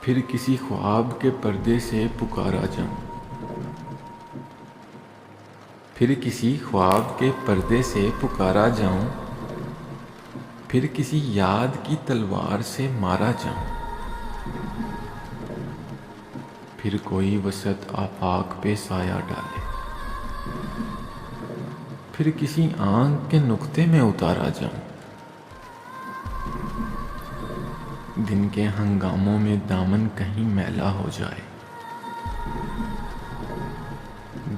پھر کسی خواب کے پردے سے پکارا جاؤں، پھر کسی خواب کے پردے سے پکارا جاؤں، پھر کسی یاد کی تلوار سے مارا جاؤں، پھر کوئی وسط آفاق پہ سایہ ڈالے، پھر کسی آنکھ کے نقطے میں اتارا جاؤں، دن کے ہنگاموں میں دامن کہیں میلا ہو جائے،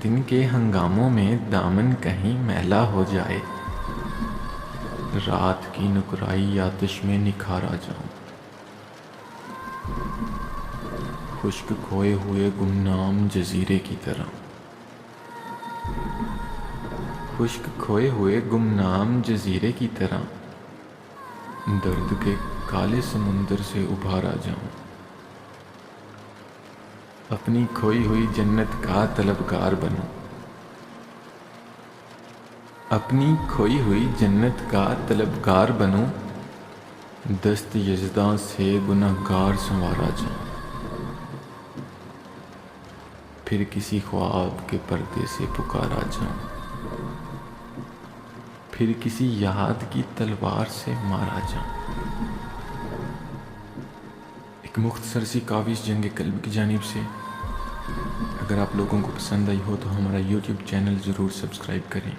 دن کے ہنگاموں میں دامن کہیں میلا ہو جائے، رات کی نکرائی آتش میں نکھارا جاؤں، خشک کھوئے ہوئے گمنام جزیرے کی طرح، خشک کھوئے ہوئے گمنام جزیرے کی طرح درد کے کالے سمندر سے ابھارا جاؤں، اپنی کھوئی ہوئی جنت کا طلبگار بنوں، اپنی کھوئی ہوئی جنت کا طلبگار بنوں، دست یزداں سے گنہگار سنوارا جاؤں، پھر کسی خواب کے پردے سے پکارا جاؤں، پھر کسی یاد کی تلوار سے مارا جاؤں۔ ایک مختصر سی کاوش جنگ قلب کی جانب سے۔ اگر آپ لوگوں کو پسند آئی ہو تو ہمارا یوٹیوب چینل ضرور سبسکرائب کریں۔